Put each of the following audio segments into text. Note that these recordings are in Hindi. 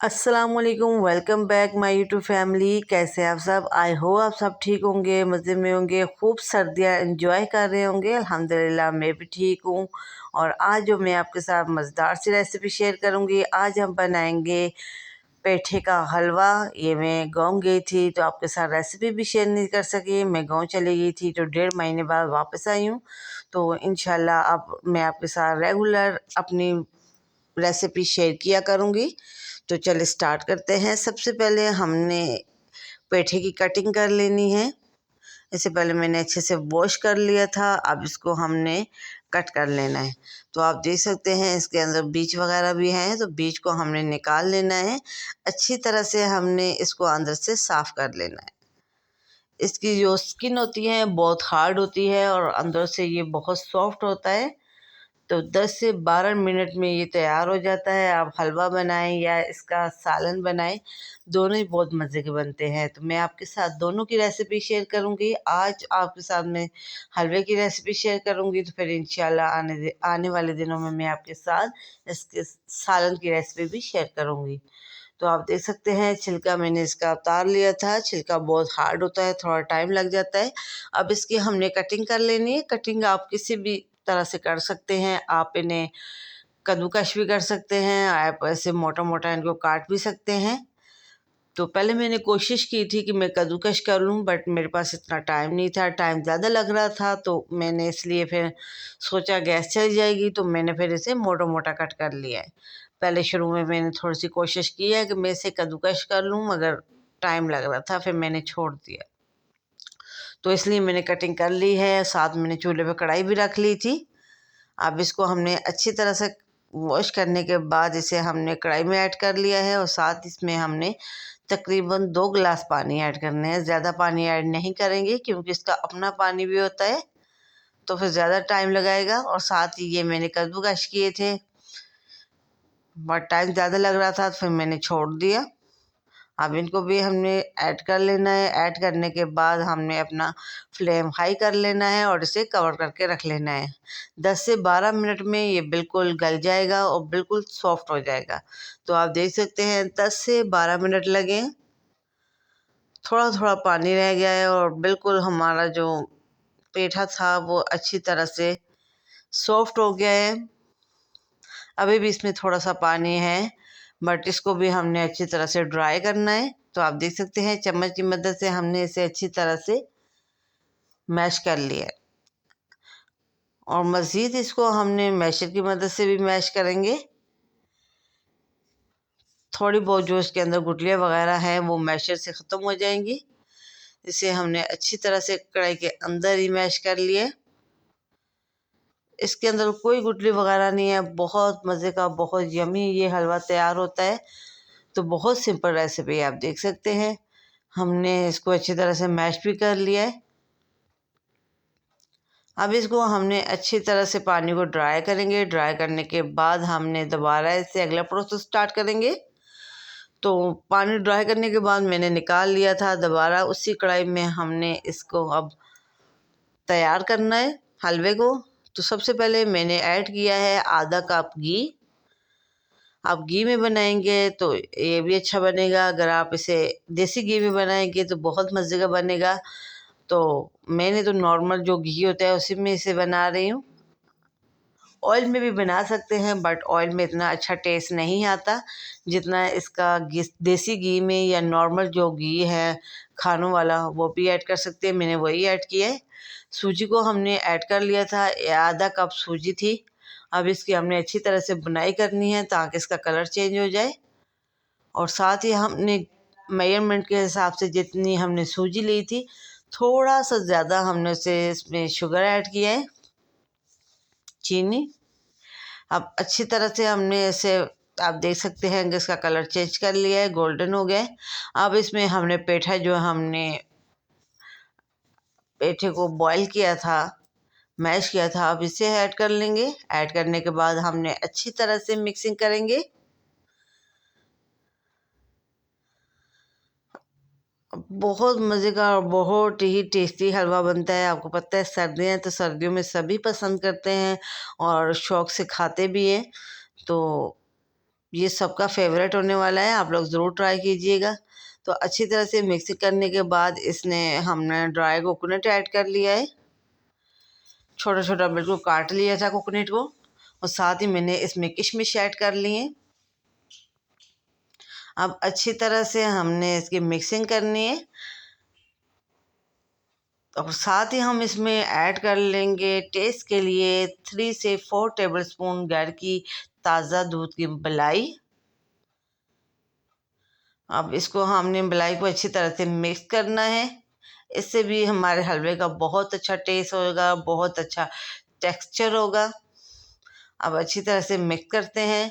अस्सलामुअलैकुम, welcome back my YouTube family. कैसे आप सब? आई हो आप सब ठीक होंगे, मज़े में होंगे, खूब सर्दियाँ एंजॉय कर रहे होंगे। अल्हम्दुलिल्लाह मैं भी ठीक हूँ। और आज जो मैं आपके साथ मज़ेदार सी रेसिपी शेयर करूँगी, आज हम बनाएंगे पेठे का हलवा। ये मैं गाँव गई थी तो आपके साथ रेसिपी भी शेयर नहीं कर सकी। मैं गाँव चली गई थी तो 1.5 महीने बाद वापस आई हूँ। तो इंशाल्लाह अब मैं आपके साथ रेगुलर अपनी रेसिपी शेयर किया करूँगी। तो चलिए स्टार्ट करते हैं। सबसे पहले हमने पेठे की कटिंग कर लेनी है। इससे पहले मैंने अच्छे से वॉश कर लिया था। अब इसको हमने कट कर लेना है। तो आप देख सकते हैं इसके अंदर बीज वगैरह भी हैं, तो बीज को हमने निकाल लेना है। अच्छी तरह से हमने इसको अंदर से साफ़ कर लेना है। इसकी जो स्किन होती है बहुत हार्ड होती है और अंदर से ये बहुत सॉफ्ट होता है। तो 10 से 12 मिनट में ये तैयार हो जाता है। आप हलवा बनाएं या इसका सालन बनाएं, दोनों ही बहुत मज़े के बनते हैं। तो मैं आपके साथ दोनों की रेसिपी शेयर करूंगी। आज आपके साथ मैं हलवे की रेसिपी शेयर करूंगी, तो फिर इंशाल्लाह आने वाले दिनों में मैं आपके साथ इसके सालन की रेसिपी भी शेयर करूंगी। तो आप देख सकते हैं छिलका मैंने इसका उतार लिया था। छिलका बहुत हार्ड होता है, थोड़ा टाइम लग जाता है। अब इसकी हमने कटिंग कर लेनी है। कटिंग आप किसी भी तरह से कर सकते हैं। आप इन्हें कद्दूकश भी कर सकते हैं, आप ऐसे मोटा मोटा इनको काट भी सकते हैं। तो पहले मैंने कोशिश की थी कि मैं कद्दूकश कर लूँ, बट मेरे पास इतना टाइम नहीं था, टाइम ज़्यादा लग रहा था। तो मैंने इसलिए फिर सोचा गैस चल जाएगी, तो मैंने फिर इसे मोटा मोटा कट कर लिया है। पहले शुरू में मैंने थोड़ी सी कोशिश की है कि मैं इसे कद्दूकश कर लूँ, मगर टाइम लग रहा था, फिर मैंने छोड़ दिया। तो इसलिए मैंने कटिंग कर ली है। साथ मैंने चूल्हे पे कढ़ाई भी रख ली थी। अब इसको हमने अच्छी तरह से वॉश करने के बाद इसे हमने कढ़ाई में ऐड कर लिया है और साथ इसमें हमने तकरीबन 2 गिलास पानी ऐड करने हैं। ज़्यादा पानी ऐड नहीं करेंगे क्योंकि इसका अपना पानी भी होता है, तो फिर ज़्यादा टाइम लगाएगा। और साथ ही ये मैंने कद्दूकश किए थे, बट टाइम ज़्यादा लग रहा था, तो फिर मैंने छोड़ दिया। अब इनको भी हमने ऐड कर लेना है। ऐड करने के बाद हमने अपना फ्लेम हाई कर लेना है और इसे कवर करके रख लेना है। 10 से 12 मिनट में ये बिल्कुल गल जाएगा और बिल्कुल सॉफ्ट हो जाएगा। तो आप देख सकते हैं 10 से 12 मिनट लगे, थोड़ा थोड़ा पानी रह गया है और बिल्कुल हमारा जो पेठा था वो अच्छी तरह से सॉफ्ट हो गया है। अभी भी इसमें थोड़ा सा पानी है, बट इसको भी हमने अच्छी तरह से ड्राई करना है। तो आप देख सकते हैं चम्मच की मदद से हमने इसे अच्छी तरह से मैश कर लिया है और मज़ीद इसको हमने मैशर की मदद से भी मैश करेंगे। थोड़ी बहुत जो इसके अंदर गुठलियाँ वगैरह हैं वो मैशर से ख़त्म हो जाएंगी। इसे हमने अच्छी तरह से कढ़ाई के अंदर ही मैश कर लिया। इसके अंदर कोई गुठली वगैरह नहीं है। बहुत मज़े का, बहुत यमी ये हलवा तैयार होता है। तो बहुत सिंपल रेसिपी आप देख सकते हैं। हमने इसको अच्छी तरह से मैश भी कर लिया है। अब इसको हमने अच्छी तरह से पानी को ड्राई करेंगे। ड्राई करने के बाद हमने दोबारा इससे अगला प्रोसेस स्टार्ट करेंगे। तो पानी ड्राई करने के बाद मैंने निकाल लिया था। दोबारा उसी कढ़ाई में हमने इसको अब तैयार करना है हलवे को। तो सबसे पहले मैंने ऐड किया है आधा कप घी। आप घी में बनाएंगे तो ये भी अच्छा बनेगा। अगर आप इसे देसी घी में बनाएंगे तो बहुत मज़े का बनेगा। तो मैंने तो नॉर्मल जो घी होता है उसी में इसे बना रही हूँ। ऑयल में भी बना सकते हैं, बट ऑयल में इतना अच्छा टेस्ट नहीं आता जितना इसका देसी घी में, या नॉर्मल जो घी है खानों वाला वो भी ऐड कर सकते हैं। मैंने वही ऐड किया है। सूजी को हमने ऐड कर लिया था, आधा कप सूजी थी। अब इसकी हमने अच्छी तरह से बुनाई करनी है ताकि इसका कलर चेंज हो जाए। और साथ ही हमने मेजरमेंट के हिसाब से जितनी हमने सूजी ली थी, थोड़ा सा ज़्यादा हमने उसे इसमें शुगर ऐड किया है, चीनी। अब अच्छी तरह से हमने इसे, आप देख सकते हैं कि इसका कलर चेंज कर लिया है, गोल्डन हो गया है। अब इसमें हमने पेठा, जो हमने पेठे को बॉईल किया था, मैश किया था, अब इसे ऐड कर लेंगे। ऐड करने के बाद हमने अच्छी तरह से मिक्सिंग करेंगे। बहुत मज़े का और बहुत ही टेस्टी हलवा बनता है। आपको पता है सर्दियाँ हैं तो सर्दियों में सभी पसंद करते हैं और शौक़ से खाते भी हैं। तो ये सबका फेवरेट होने वाला है, आप लोग ज़रूर ट्राई कीजिएगा। तो अच्छी तरह से मिक्स करने के बाद इसने हमने ड्राई कोकोनट ऐड कर लिया है, छोटा छोटा बिल्कुल काट लिया था कोकोनट को, और साथ ही मैंने इसमें किशमिश ऐड कर लिए। अब अच्छी तरह से हमने इसकी मिक्सिंग करनी है, और साथ ही हम इसमें ऐड कर लेंगे टेस्ट के लिए 3 से 4 टेबलस्पून घर की ताज़ा दूध की मलाई। अब इसको हमने मलाई को अच्छी तरह से मिक्स करना है, इससे भी हमारे हलवे का बहुत अच्छा टेस्ट होगा, बहुत अच्छा टेक्सचर होगा। अब अच्छी तरह से मिक्स करते हैं,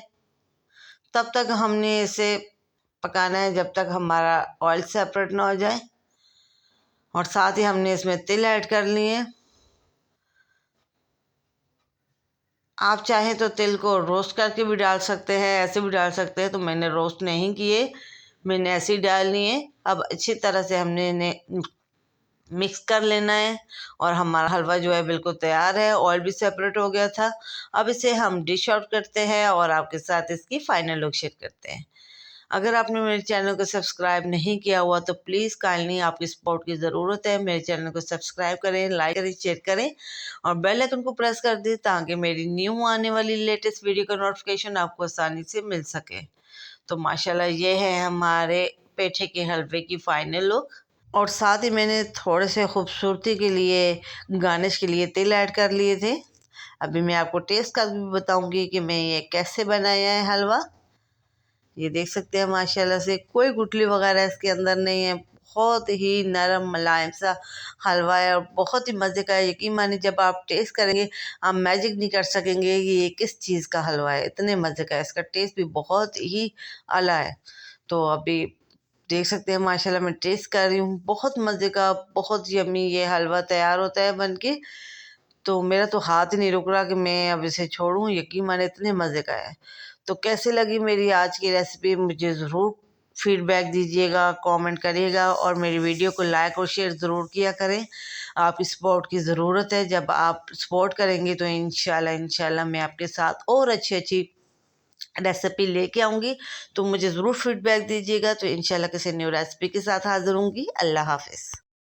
तब तक हमने इसे पकाना है जब तक हमारा ऑयल सेपरेट ना हो जाए। और साथ ही हमने इसमें तिल ऐड कर लिए। आप चाहें तो तिल को रोस्ट करके भी डाल सकते हैं, ऐसे भी डाल सकते हैं, तो मैंने रोस्ट नहीं किए, मैंने ऐसे ही डाल लिए। अब अच्छी तरह से हमने इन्हें मिक्स कर लेना है, और हमारा हलवा जो है बिल्कुल तैयार है, ऑयल भी सेपरेट हो गया था। अब इसे हम डिश आउट करते हैं और आपके साथ इसकी फाइनल लुक शेयर करते हैं। अगर आपने मेरे चैनल को सब्सक्राइब नहीं किया हुआ तो प्लीज़ काइंडली, आपकी सपोर्ट की ज़रूरत है, मेरे चैनल को सब्सक्राइब करें, लाइक करें, शेयर करें और बेल आइकन को प्रेस कर दें, ताकि मेरी न्यू आने वाली लेटेस्ट वीडियो का नोटिफिकेशन आपको आसानी से मिल सके। तो माशाल्लाह ये है हमारे पेठे के हलवे की फाइनल लुक। और साथ ही मैंने थोड़े से खूबसूरती के लिए, गार्निश के लिए तिल ऐड कर लिए थे। अभी मैं आपको टेस्ट कर भी बताऊंगी कि मैं ये कैसे बनाया है हलवा। ये देख सकते हैं माशाल्लाह से कोई गुठली वगैरह इसके अंदर नहीं है, बहुत ही नरम मुलायम सा हलवा है और बहुत ही मज़े का है। यकीन मानिए जब आप टेस्ट करेंगे आप मैजिक नहीं कर सकेंगे कि ये किस चीज़ का हलवा है, इतने मज़े का है। इसका टेस्ट भी बहुत ही आला है। तो अभी देख सकते हैं माशाल्लाह मैं टेस्ट कर रही हूँ, बहुत मज़े का, बहुत यम्मी ये हलवा तैयार होता है बन के। तो मेरा तो हाथ ही नहीं रुक रहा कि मैं अब इसे छोड़ूं, यकीन माने इतने मज़े का है। तो कैसी लगी मेरी आज की रेसिपी, मुझे ज़रूर फीडबैक दीजिएगा, कमेंट करिएगा और मेरी वीडियो को लाइक और शेयर ज़रूर किया करें। आपकी सपोर्ट की ज़रूरत है, जब आप सपोर्ट करेंगे तो इंशाल्लाह मैं आपके साथ और अच्छी अच्छी रेसिपी लेके आऊँगी। तो मुझे ज़रूर फीडबैक दीजिएगा। तो इंशाल्लाह किसी न्यू रेसिपी के साथ हाज़िर होंगी। अल्लाह हाफ़िज़।